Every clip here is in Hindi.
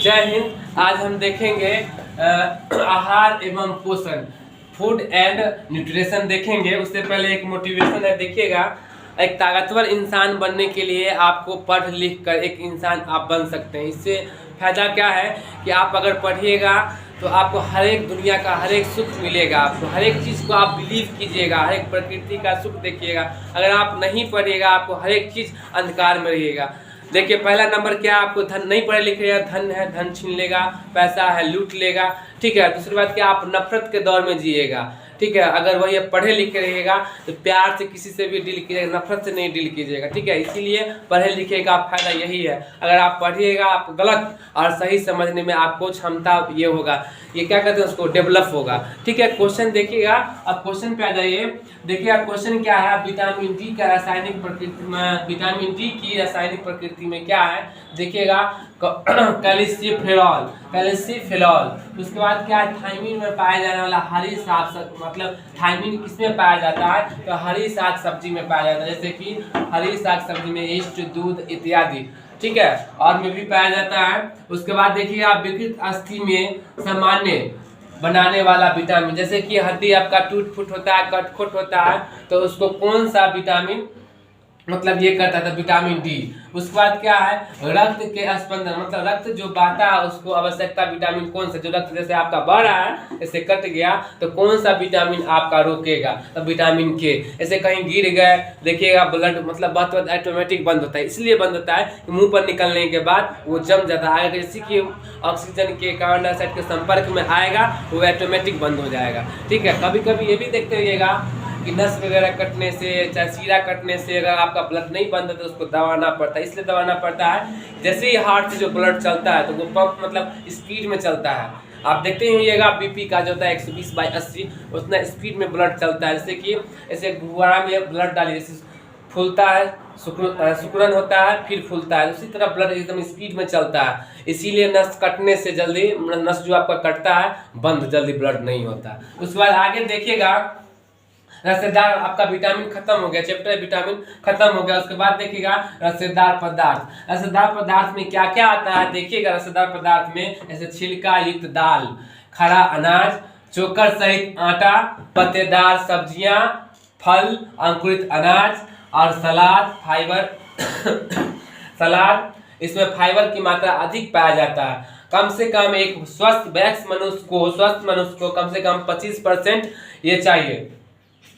जय हिंद। आज हम देखेंगे आहार एवं पोषण, फूड एंड न्यूट्रिशन देखेंगे। उससे पहले एक मोटिवेशन है, देखिएगा। एक ताकतवर इंसान बनने के लिए आपको पढ़ लिख कर एक इंसान आप बन सकते हैं। इससे फायदा क्या है कि आप अगर पढ़िएगा तो आपको हर एक दुनिया का हर एक सुख मिलेगा। आपको हर एक चीज़ को आप बिलीव कीजिएगा, हर एक प्रकृति का सुख देखिएगा। अगर आप नहीं पढ़िएगा आपको हर एक चीज़ अंधकार में रहिएगा। देखिए, पहला नंबर क्या, आपको धन, नहीं पढ़े लिखे हैं, धन है धन छीन लेगा, पैसा है लूट लेगा, ठीक है। दूसरी बात क्या, आप नफरत के दौर में जिएगा, ठीक है। अगर वही पढ़े लिखे रहेगा तो प्यार से किसी से भी डील कीजिएगा, नफरत से नहीं डील कीजिएगा, ठीक है। इसीलिए पढ़े लिखे का फायदा यही है। अगर आप पढ़िएगा आप गलत और सही समझने में आपको क्षमता ये होगा, ये क्या कहते हैं उसको, डेवलप होगा, ठीक है। क्वेश्चन देखिएगा, अब क्वेश्चन पे आ जाइए। देखिएगा क्वेश्चन क्या है, विटामिन डी का रासायनिक प्रकृति में, विटामिन डी की रासायनिक प्रकृति में क्या है देखिएगा, कैल्सिफेरॉल, कैल्सिफेरॉल। उसके बाद क्या है, थायमिन में पाया जाने वाला हरी साग, मतलब थायमिन किसमें पाया जाता है, तो हरी साग सब्जी में पाया जाता है, जैसे कि हरी साग सब्जी में ईस्ट, दूध इत्यादि, ठीक है, और में भी पाया जाता है। उसके बाद देखिएगा विकृत अस्थि में सामान्य बनाने वाला विटामिन, जैसे कि हड्डी आपका टूट फूट होता है, कट खोट होता है, तो उसको कौन सा विटामिन मतलब ये करता था, विटामिन डी। उसके बाद क्या है, रक्त के स्पंदन, मतलब रक्त जो बहता है उसको आवश्यकता विटामिन कौन सा, जो रक्त जैसे आपका बढ़ रहा है ऐसे कट गया तो कौन सा विटामिन आपका रोकेगा, तो विटामिन के। ऐसे कहीं गिर गए देखिएगा ब्लड मतलब बहुत ऑटोमेटिक बंद होता है, इसलिए बंद होता है कि मुंह पर निकलने के बाद वो जम जाता है, जैसे कि ऑक्सीजन के कार्बन डाइऑक्साइड के संपर्क में आएगा वो ऑटोमेटिक बंद हो जाएगा, ठीक है। कभी कभी ये भी देखते रहिएगा कि नस वगैरह कटने से, चाहे शीरा कटने से अगर आपका ब्लड नहीं बंद है तो उसको दबाना पड़ता है। इसलिए दबाना पड़ता है, जैसे ही हार्ट से जो ब्लड चलता है तो वो पंप मतलब स्पीड में चलता है। आप देखते ही होइएगा बीपी का जो होता है 120/80 उतना स्पीड में ब्लड चलता है, जैसे कि ऐसे गुब्बारा में ब्लड डालिए, जैसे फूलता है, सुकुड़न होता है फिर फूलता है, उसी तरह ब्लड एकदम स्पीड में चलता है। इसीलिए नस कटने से जल्दी, नस जो आपका कटता है बंद जल्दी ब्लड नहीं होता। उसके बाद आगे देखिएगा, रसेदार आपका विटामिन खत्म हो गया, चैप्टर विटामिन खत्म हो गया। उसके बाद देखिएगा रसेदार पदार्थ, रसेदार पदार्थ में क्या क्या आता है देखिएगा। रसेदार पदार्थ में ऐसे छिलका युक्त दाल, खरा अनाज, चोकर सहित आटा, पत्तेदार सब्जियां, फल, अंकुरित अनाज और सलाद, फाइबर सलाद, इसमें फाइबर की मात्रा अधिक पाया जाता है। कम से कम एक स्वस्थ मनुष्य को कम से कम 25% ये चाहिए,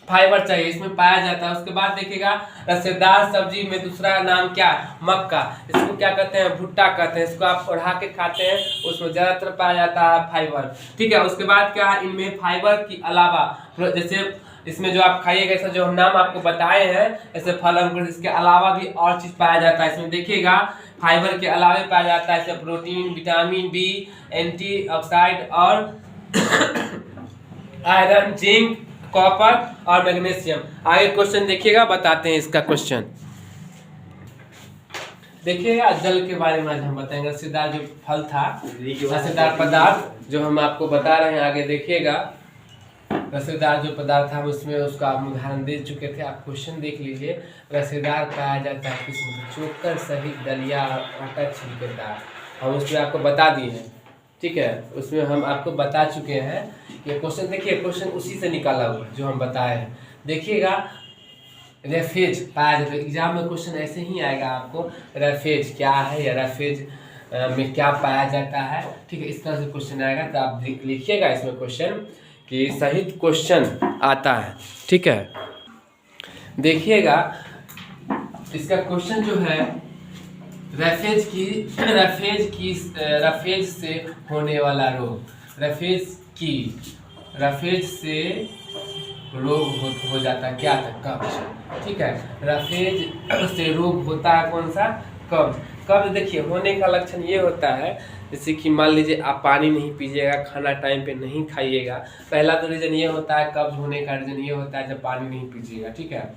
फाइबर चाहिए, इसमें पाया जाता है। उसके बाद देखिएगा रसेदार सब्जी में दूसरा नाम क्या है, मक्का। इसको क्या कहते हैं, भुट्टा कहते हैं। इसको आप ओढ़ा के खाते हैं, उसमें ज्यादातर पाया जाता है फाइबर, ठीक है। उसके बाद क्या है, इनमें फाइबर के अलावा जैसे इसमें जो आप खाइएगा, ऐसा जो हम नाम आपको बताए हैं ऐसे फल अंकुर, इसके अलावा भी और चीज पाया जाता है। इसमें देखिएगा फाइबर के अलावा पाया जाता है जैसे प्रोटीन, विटामिन बी, एंटीऑक्सीडेंट और आयरन, जिंक, कॉपर और मैग्नीशियम। आगे क्वेश्चन देखिएगा, बताते हैं इसका क्वेश्चन। देखिएगा जल के बारे में आज हम बताएंगे। रसेदार जो फल था, रसेदार पदार्थ जो हम आपको बता रहे हैं, आगे देखिएगा। रसेदार जो पदार्थ था उसमें उसका हम उदाहरण दे चुके थे, आप क्वेश्चन देख लीजिए। रसेदार पाया जाता है किसमें, चोकर सहित दलिया, आटा, छिलकेदार, हम उसमें आपको बता दिए हैं, ठीक है। उसमें हम आपको बता चुके हैं। ये क्वेश्चन देखिए, क्वेश्चन उसी से निकाला हुआ जो हम बताए हैं। देखिएगा रेफेज पाया जाता है, एग्जाम में क्वेश्चन ऐसे ही आएगा आपको, रेफेज क्या है या रेफेज में क्या पाया जाता है, ठीक है। इस तरह से क्वेश्चन आएगा तो आप लिखिएगा इसमें क्वेश्चन कि सही क्वेश्चन आता है, ठीक है। देखिएगा इसका क्वेश्चन जो है, रफेज से होने वाला रोग, रफेज से रोग हो जाता है क्या था, कब्ज, ठीक है। रफेज से रोग होता है कौन सा, कब्ज। कब्ज देखिए होने का लक्षण ये होता है, जैसे कि मान लीजिए आप पानी नहीं पीजिएगा, खाना टाइम पे नहीं खाइएगा। पहला तो रीजन ये होता है, कब्ज होने का रीजन ये होता है जब पानी नहीं पीजिएगा, ठीक है।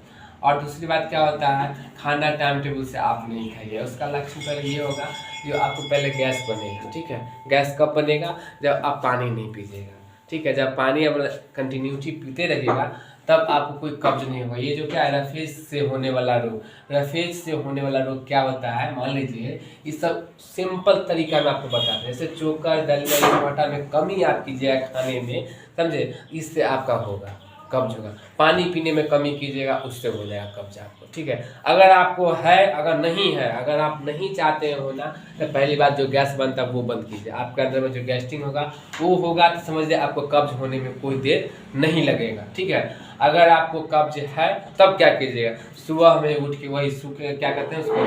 और दूसरी बात क्या होता है, खाना टाइम टेबल से आप नहीं खाइए। उसका लक्षण पहले ये होगा कि आपको पहले गैस बनेगा, ठीक है। गैस कब बनेगा, जब आप पानी नहीं पीजिएगा, ठीक है। जब पानी आप कंटिन्यूटी पीते रहिएगा तब आपको कोई कब्ज नहीं होगा। ये जो क्या है रफेज से होने वाला रोग, रफेज से होने वाला रोग क्या होता है, मान लीजिए ये सब सिंपल तरीका में आपको बताते हैं। जैसे चोकर दलिया आटा में कमी आप कीजिएगा खाने में, समझे, इससे आपका होगा कब्ज होगा। पानी पीने में कमी कीजिएगा, उससे हो जाएगा कब्ज आपको, ठीक है। अगर आपको है, अगर नहीं है, अगर आप नहीं चाहते हो ना, तो पहली बात जो गैस बनता है वो बंद कीजिए। आपके अंदर में जो गैस्ट्रिक होगा वो होगा तो समझ लीजिए आपको कब्ज होने में कोई देर नहीं लगेगा, ठीक है। अगर आपको कब्ज है तब क्या कीजिएगा, सुबह में उठ के वही सूखे क्या कहते हैं उसको,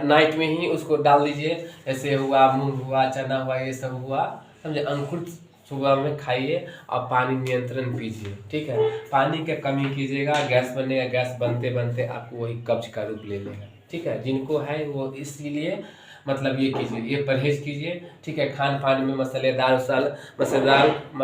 नाइट में ही उसको डाल दीजिए। ऐसे हुआ मूंग हुआ चना हुआ ये सब हुआ, समझे, अंकुर सुबह में खाइए और पानी नियंत्रण पीजिए, ठीक है। पानी की कमी कीजिएगा, गैस बनेगा, गैस बनते बनते आपको वही कब्ज का रूप ले लेगा, ठीक है। जिनको है वो इसीलिए मतलब ये कीजिए, ये परहेज कीजिए, ठीक है। खान पान में मसालेदार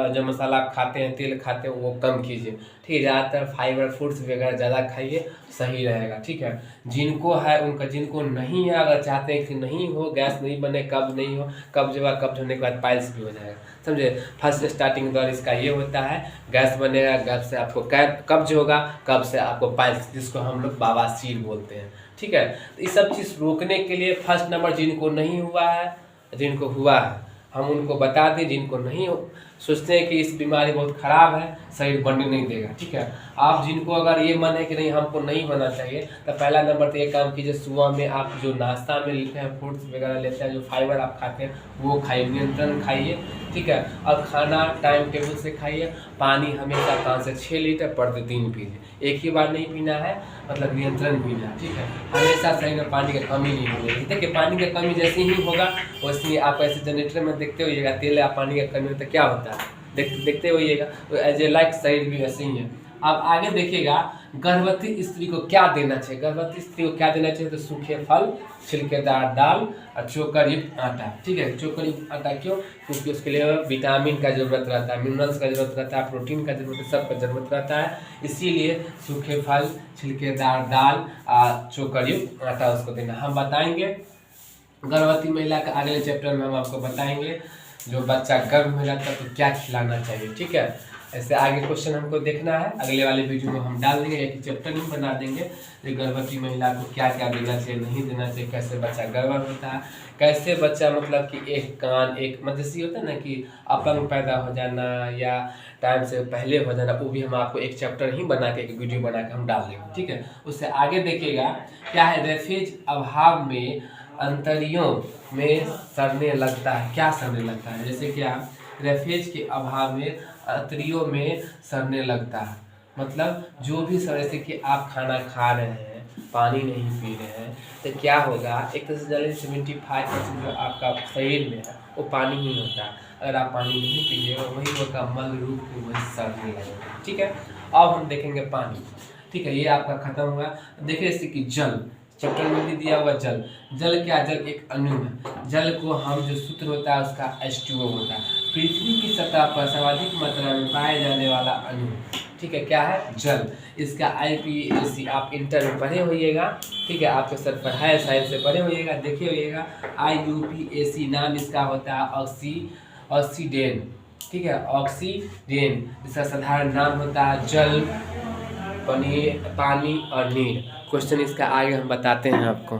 जो मसाला आप खाते हैं, तेल खाते हैं, वो कम कीजिए, ठीक है। ज़्यादातर फाइबर फूड्स वगैरह ज़्यादा खाइए, सही रहेगा, ठीक है। जिनको है उनका, जिनको नहीं है, अगर चाहते हैं कि नहीं हो, गैस नहीं बने, कब्ज नहीं हो, कब्ज होने के बाद पाइल्स भी हो जाएगा, समझे। फर्स्ट स्टार्टिंग दौर इसका ये होता है, गैस बनेगा, गैस से आपको कब्ज होगा, कब्ज से आपको पाइल्स, जिसको हम लोग बवासीर बोलते हैं, ठीक है। तो ये सब चीज़ रोकने के लिए फर्स्ट नंबर जिनको नहीं हुआ है, जिनको हुआ है हम उनको बता दें, जिनको नहीं हो सोचते हैं कि इस बीमारी बहुत ख़राब है, शरीर बनने नहीं देगा, ठीक है। आप जिनको अगर ये मन है कि नहीं हमको नहीं होना चाहिए, तो पहला नंबर तो ये काम कीजिए, सुबह में आप जो नाश्ता में लेते हैं, फ्रूट्स वगैरह लेते हैं, जो फाइबर आप खाते हैं वो खाइए, नियंत्रण खाइए, ठीक है। और खाना टाइम टेबल से खाइए। पानी हमेशा 5 से 6 लीटर प्रतिदिन पीजिए, एक ही बार नहीं पीना है, मतलब नियंत्रण पीना है, ठीक है। हमेशा शरीर में पानी की कमी नहीं होगी। देखिए पानी की कमी जैसे ही होगा वैसे ही आप ऐसे जनरेटर में देखते होइएगा, तेल या पानी की कमी होता क्या होता है, देखते होइएगा। तो एज ए लाइक शरीर भी ऐसे ही है। अब आगे देखिएगा गर्भवती स्त्री को क्या देना चाहिए। गर्भवती स्त्री को क्या देना चाहिए, तो सूखे फल, छिलकेदार दाल और चोकर युक्त आटा, ठीक है। चोकर युक्त आटा क्यों, क्योंकि उसके लिए विटामिन का जरूरत रहता है, मिनरल्स का जरूरत रहता है, प्रोटीन का जरूरत है, सबका जरूरत रहता है। इसीलिए सूखे फल, छिलकेदार दाल और चोकर युक्त आटा उसको देना। हम बताएंगे गर्भवती महिला का अगले चैप्टर में, हम आपको बताएंगे जो बच्चा गर्भ में रहता है तो क्या खिलाना चाहिए, ठीक है। ऐसे आगे क्वेश्चन हमको देखना है, अगले वाले वीडियो में हम डाल देंगे, एक चैप्टर ही बना देंगे कि गर्भवती महिला को क्या क्या देना चाहिए, नहीं देना चाहिए, कैसे बच्चा गर्भ होता है, कैसे बच्चा मतलब कि एक कान एक मतलब जैसे होता है ना कि अपंग पैदा हो जाना या टाइम से पहले हो जाना, वो भी हम आपको एक चैप्टर ही बना के, एक वीडियो बना के हम डाल देंगे, ठीक है। उससे आगे देखिएगा क्या है, रेफेज अभाव में अंतरियों में सड़ने लगता है। क्या सड़ने लगता है, जैसे क्या रेफेज के अभाव में अंतरियों में सड़ने लगता है, मतलब जो भी सड़े, जैसे कि आप खाना खा रहे हैं, पानी नहीं पी रहे हैं, तो क्या होगा, एक तरह से जल्दी 75% जो आपका शरीर में है वो पानी ही होता है। अगर आप पानी नहीं पीजिएगा वही होगा मल रूप में वही सड़ने लगेगा, ठीक है। अब हम देखेंगे पानी, ठीक है, ये आपका खत्म हुआ। देखिए जैसे कि जल, चैप्टर में भी दिया हुआ जल। जल क्या, जल एक अणु है। जल को हम जो सूत्र होता है उसका H2O होता है। पृथ्वी की सतह पर सर्वाधिक मात्रा में पाए जाने वाला अणु, ठीक है, क्या है, जल। इसका IUPAC आप इंटर में पढ़े होइएगा, ठीक है, आपके सर पर है, साइंस से पढ़े होइएगा, देखे होइएगा। IUPAC नाम इसका होता है ऑक्सीडेन, ठीक है, ऑक्सीडेन। इसका साधारण नाम होता है जल, पानी और नीर। क्वेश्चन इसका आगे हम बताते हैं आपको।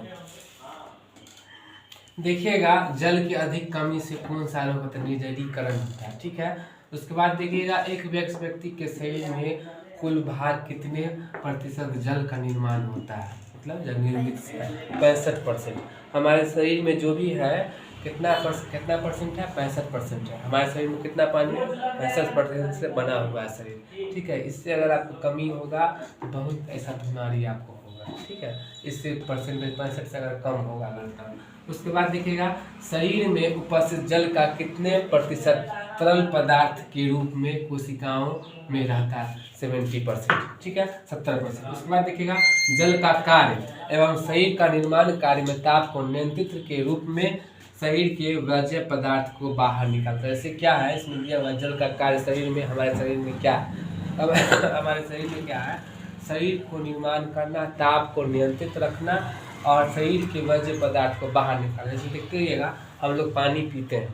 देखिएगा जल की अधिक कमी से कौन सा रोग होता है, निर्जलीकरण होता है, ठीक है। उसके बाद देखिएगा एक व्यक्ति के शरीर में कुल भाग कितने प्रतिशत जल का निर्माण होता है, मतलब जल निर्मित 65%। हमारे शरीर में जो भी है कितना परसेंट है, 65% है। हमारे शरीर में कितना पानी है, 65% से बना हुआ है शरीर, ठीक है। इससे अगर आपको कमी होगा तो बहुत ऐसा बीमारी आपको होगा, ठीक है। इससे परसेंटेज 65 से अगर कम होगा अगर। उसके बाद देखिएगा शरीर में उपस्थित जल का कितने प्रतिशत तरल पदार्थ के रूप में कोशिकाओं में रहता है, 70%, ठीक है, 70%। उसके बाद देखिएगा जल का कार्य एवं शरीर का निर्माण कार्य में ताप को नियंत्रित के रूप में शरीर के वर्ज्य पदार्थ को बाहर निकालता है। जैसे क्या है इसमें दिया हुआ जल का कार्य शरीर में, हमारे शरीर में क्या है, अब हमारे शरीर में क्या है, शरीर को निर्माण करना, ताप को नियंत्रित रखना और शरीर के वर्ज्य पदार्थ को बाहर निकालना। जैसे देखते रहिएगा हम लोग पानी पीते हैं,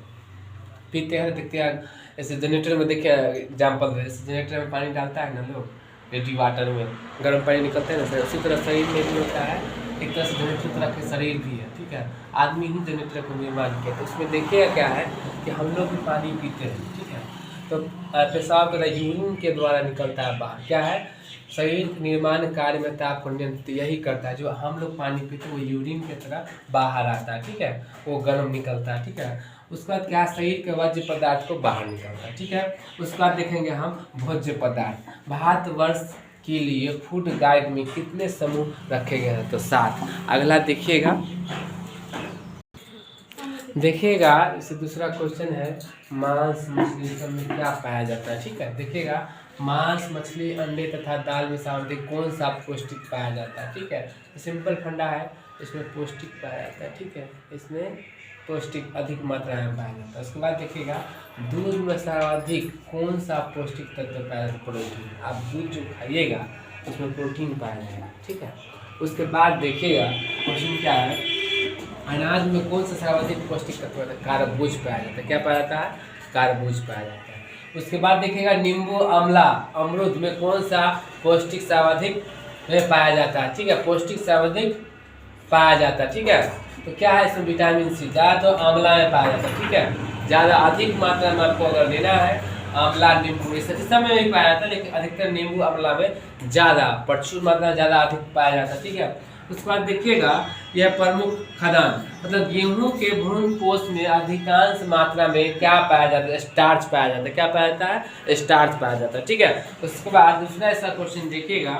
पीते हैं, देखते हैं ऐसे जनरेटर में, देखिए एग्जाम्पल है, जैसे जनरेटर में पानी डालता है ना लोग, रेडी वाटर में गर्म पानी निकलता है ना सर, उसी तरह शरीर में भी होता है, एक तरह से जनरेटर तरह के शरीर भी है, ठीक है। आदमी ही जनरेटर को निर्माण किया, तो उसमें देखिएगा क्या है कि हम लोग भी पानी पीते हैं, ठीक है। तो पेशाब का यूरिन के द्वारा निकलता है बाहर, क्या है, शरीर के निर्माण कार्य में ताप को नियंत्रित यही करता है, जो हम लोग पानी पीते हैं वो यूरिन की तरह बाहर आता है, ठीक है, वो गर्म निकलता है, ठीक है। उसके बाद क्या, शरीर के वर्ज्य पदार्थ को बाहर निकलता है, ठीक है। उसके बाद देखेंगे हम भोज्य पदार्थ। भारतवर्ष के लिए फूड गाइड में कितने समूह रखे गए हैं, तो 7। अगला देखिएगा, इससे दूसरा क्वेश्चन है, मांस मछली सब में क्या पाया जाता है, ठीक है। देखिएगा, मांस मछली अंडे तथा दाल में सर्वाधिक कौन सा पौष्टिक पाया जाता है, ठीक है। सिंपल फंडा है, इसमें पौष्टिक पाया जाता है, ठीक है, इसमें पौष्टिक अधिक मात्रा में पाया जाता है। उसके बाद देखिएगा, दूध में सर्वाधिक कौन सा पौष्टिक तत्व पाया जाता है, प्रोटीन। आप दूध जो खाइएगा उसमें प्रोटीन पाया जाएगा, ठीक है। उसके बाद देखिएगा क्वेश्चन क्या है, अनाज में कौन सा सर्वाधिक पौष्टिक तत्व है, कार्बोज पाया जाता है। क्या पाया जाता है, कार्बोज पाया जाता है। उसके बाद देखिएगा, नींबू अमला अमरूद में कौन सा पौष्टिक सर्वाधिक में पाया जाता है, ठीक है, पौष्टिक सर्वाधिक पाया जाता है, ठीक है। तो क्या है इसमें, विटामिन सी, ज़्यादा तो आंवला में पाया जाता है, ठीक है। ज़्यादा अधिक मात्रा में आपको अगर लेना है, आंवला नींबू इस समय में भी पाया जाता है, लेकिन अधिकतर नींबू आंवला में ज़्यादा प्रचुर मात्रा ज़्यादा अधिक पाया जाता है, ठीक है। उसके बाद देखिएगा, यह प्रमुख खाद्यान्न, मतलब गेहूं के भ्रूण कोष में अधिकांश मात्रा में क्या पाया जाता है, स्टार्च पाया जाता है। क्या पाया जाता है, स्टार्च पाया जाता है, ठीक है। उसके बाद दूसरा ऐसा क्वेश्चन देखिएगा,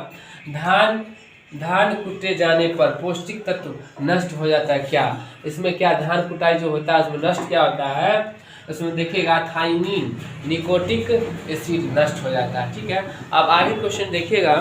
धान कुटे जाने पर पौष्टिक तत्व नष्ट हो जाता है क्या। इसमें क्या, धान कुटाई जो होता है उसमें नष्ट क्या होता है, उसमें देखिएगा थाइमिन निकोटिक एसिड नष्ट हो जाता है, ठीक है। अब आगे क्वेश्चन देखिएगा,